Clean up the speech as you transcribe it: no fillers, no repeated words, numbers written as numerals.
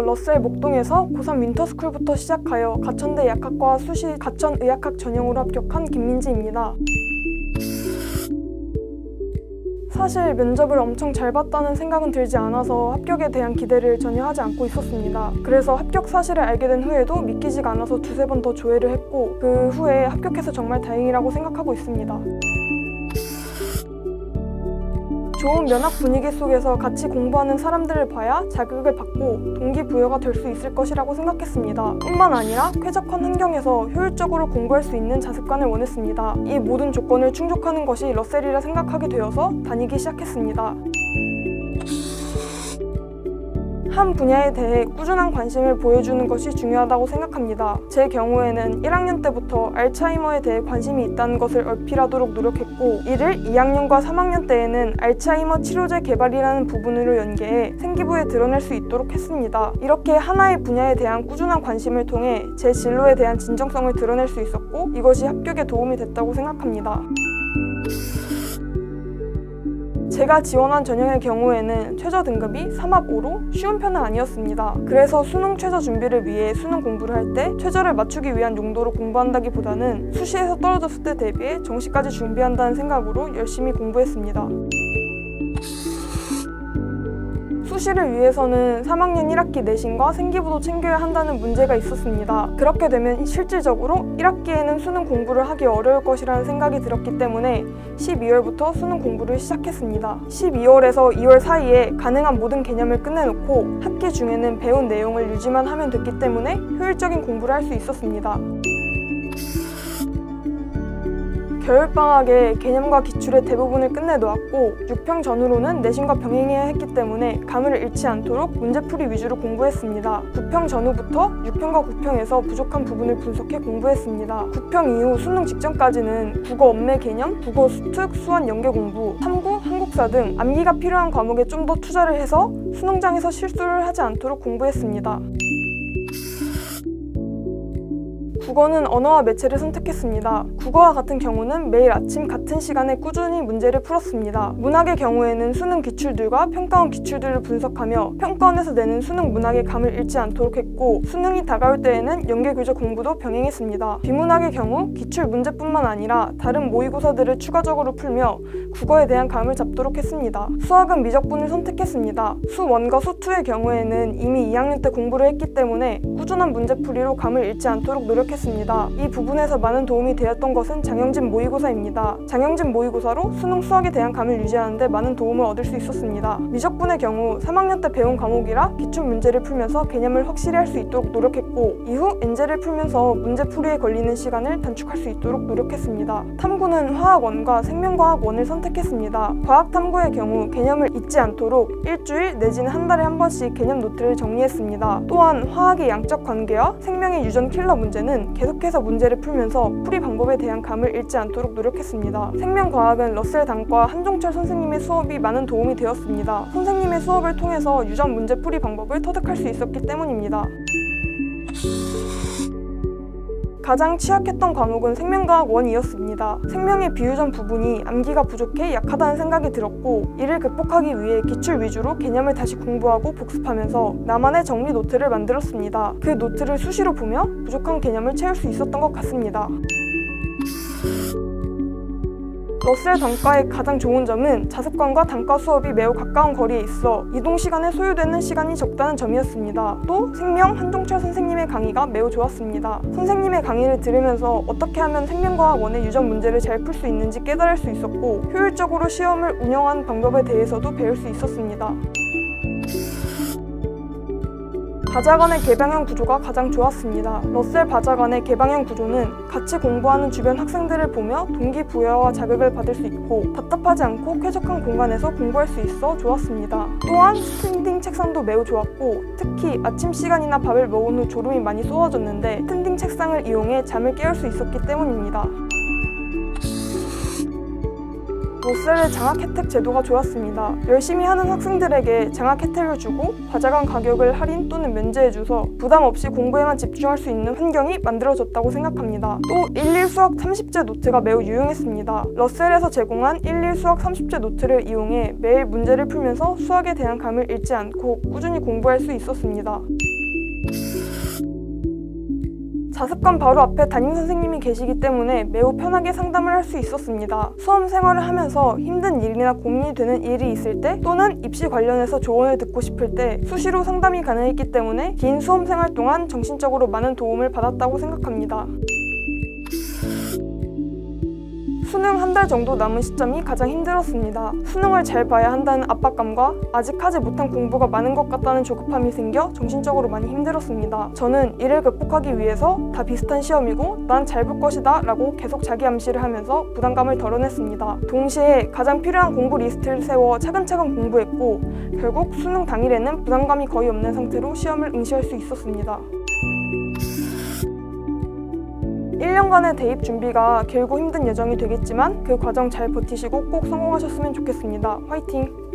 러셀 목동에서 고3 윈터스쿨부터 시작하여 가천대 약학과 수시 가천의학학 전형으로 합격한 김민지입니다. 사실 면접을 엄청 잘 봤다는 생각은 들지 않아서 합격에 대한 기대를 전혀 하지 않고 있었습니다. 그래서 합격 사실을 알게 된 후에도 믿기지가 않아서 두세 번 더 조회를 했고 그 후에 합격해서 정말 다행이라고 생각하고 있습니다. 좋은 면학 분위기 속에서 같이 공부하는 사람들을 봐야 자극을 받고 동기부여가 될 수 있을 것이라고 생각했습니다. 뿐만 아니라 쾌적한 환경에서 효율적으로 공부할 수 있는 자습관을 원했습니다. 이 모든 조건을 충족하는 것이 러셀이라 생각하게 되어서 다니기 시작했습니다. 한 분야에 대해 꾸준한 관심을 보여주는 것이 중요하다고 생각합니다. 제 경우에는 1학년 때부터 알츠하이머에 대해 관심이 있다는 것을 어필하도록 노력했고 이를 2학년과 3학년 때에는 알츠하이머 치료제 개발이라는 부분으로 연계해 생기부에 드러낼 수 있도록 했습니다. 이렇게 하나의 분야에 대한 꾸준한 관심을 통해 제 진로에 대한 진정성을 드러낼 수 있었고 이것이 합격에 도움이 됐다고 생각합니다. 제가 지원한 전형의 경우에는 최저 등급이 3합5로 쉬운 편은 아니었습니다. 그래서 수능 최저 준비를 위해 수능 공부를 할 때 최저를 맞추기 위한 용도로 공부한다기보다는 수시에서 떨어졌을 때 대비해 정시까지 준비한다는 생각으로 열심히 공부했습니다. 수시를 위해서는 3학년 1학기 내신과 생기부도 챙겨야 한다는 문제가 있었습니다. 그렇게 되면 실질적으로 1학기에는 수능 공부를 하기 어려울 것이라는 생각이 들었기 때문에 12월부터 수능 공부를 시작했습니다. 12월에서 2월 사이에 가능한 모든 개념을 끝내놓고 학기 중에는 배운 내용을 유지만 하면 됐기 때문에 효율적인 공부를 할 수 있었습니다. 겨울방학에 개념과 기출의 대부분을 끝내놓았고 6평 전후로는 내신과 병행해야 했기 때문에 감을 잃지 않도록 문제풀이 위주로 공부했습니다. 9평 전후부터 6평과 9평에서 부족한 부분을 분석해 공부했습니다. 9평 이후 수능 직전까지는 국어 언매 개념, 국어 수특, 수완 연계 공부, 탐구, 한국사 등 암기가 필요한 과목에 좀 더 투자를 해서 수능장에서 실수를 하지 않도록 공부했습니다. 국어는 언어와 매체를 선택했습니다. 국어와 같은 경우는 매일 아침 같은 시간에 꾸준히 문제를 풀었습니다. 문학의 경우에는 수능 기출들과 평가원 기출들을 분석하며 평가원에서 내는 수능 문학의 감을 잃지 않도록 했고 수능이 다가올 때에는 연계교재 공부도 병행했습니다. 비문학의 경우 기출 문제뿐만 아니라 다른 모의고사들을 추가적으로 풀며 국어에 대한 감을 잡도록 했습니다. 수학은 미적분을 선택했습니다. 수1과 수2의 경우에는 이미 2학년 때 공부를 했기 때문에 꾸준한 문제풀이로 감을 잃지 않도록 노력했습니다. 이 부분에서 많은 도움이 되었던 것은 장영진 모의고사입니다. 장영진 모의고사로 수능 수학에 대한 감을 유지하는 데 많은 도움을 얻을 수 있었습니다. 미적분의 경우 3학년 때 배운 과목이라 기출 문제를 풀면서 개념을 확실히 할 수 있도록 노력했고 이후 엔제를 풀면서 문제풀이에 걸리는 시간을 단축할 수 있도록 노력했습니다. 탐구는 화학1과 생명과학 1을 선택했습니다. 과학탐구의 경우 개념을 잊지 않도록 일주일 내지는 한 달에 한 번씩 개념 노트를 정리했습니다. 또한 화학의 양적 관계와 생명의 유전 킬러 문제는 계속해서 문제를 풀면서 풀이 방법에 대한 감을 잃지 않도록 노력했습니다. 생명과학은 러셀 단과 한종철 선생님의 수업이 많은 도움이 되었습니다. 선생님의 수업을 통해서 유전 문제 풀이 방법을 터득할 수 있었기 때문입니다. 가장 취약했던 과목은 생명과학 1이었습니다. 생명의 비유전 부분이 암기가 부족해 약하다는 생각이 들었고 이를 극복하기 위해 기출 위주로 개념을 다시 공부하고 복습하면서 나만의 정리 노트를 만들었습니다. 그 노트를 수시로 보며 부족한 개념을 채울 수 있었던 것 같습니다. 러셀 단과의 가장 좋은 점은 자습관과 단과 수업이 매우 가까운 거리에 있어 이동 시간에 소요되는 시간이 적다는 점이었습니다. 또 생명 한종철 선생님의 강의가 매우 좋았습니다. 선생님의 강의를 들으면서 어떻게 하면 생명과학 1의 유전 문제를 잘 풀 수 있는지 깨달을 수 있었고 효율적으로 시험을 운영하는 방법에 대해서도 배울 수 있었습니다. 바자간의 개방형 구조가 가장 좋았습니다. 러셀 바자간의 개방형 구조는 같이 공부하는 주변 학생들을 보며 동기부여와 자극을 받을 수 있고 답답하지 않고 쾌적한 공간에서 공부할 수 있어 좋았습니다. 또한 스탠딩 책상도 매우 좋았고 특히 아침 시간이나 밥을 먹은 후 졸음이 많이 쏟아졌는데 스탠딩 책상을 이용해 잠을 깨울 수 있었기 때문입니다. 러셀의 장학 혜택 제도가 좋았습니다. 열심히 하는 학생들에게 장학 혜택을 주고 바자간 가격을 할인 또는 면제해줘서 부담 없이 공부에만 집중할 수 있는 환경이 만들어졌다고 생각합니다. 또 1일 수학 30제 노트가 매우 유용했습니다. 러셀에서 제공한 1일 수학 30제 노트를 이용해 매일 문제를 풀면서 수학에 대한 감을 잃지 않고 꾸준히 공부할 수 있었습니다. 자습관 바로 앞에 담임선생님이 계시기 때문에 매우 편하게 상담을 할 수 있었습니다. 수험 생활을 하면서 힘든 일이나 고민이 되는 일이 있을 때 또는 입시 관련해서 조언을 듣고 싶을 때 수시로 상담이 가능했기 때문에 긴 수험 생활 동안 정신적으로 많은 도움을 받았다고 생각합니다. 수능 한 달 정도 남은 시점이 가장 힘들었습니다. 수능을 잘 봐야 한다는 압박감과 아직 하지 못한 공부가 많은 것 같다는 조급함이 생겨 정신적으로 많이 힘들었습니다. 저는 이를 극복하기 위해서 다 비슷한 시험이고 난 잘 볼 것이다 라고 계속 자기 암시를 하면서 부담감을 덜어냈습니다. 동시에 가장 필요한 공부 리스트를 세워 차근차근 공부했고 결국 수능 당일에는 부담감이 거의 없는 상태로 시험을 응시할 수 있었습니다. 1년간의 대입 준비가 길고 힘든 여정이 되겠지만 그 과정 잘 버티시고 꼭 성공하셨으면 좋겠습니다. 화이팅!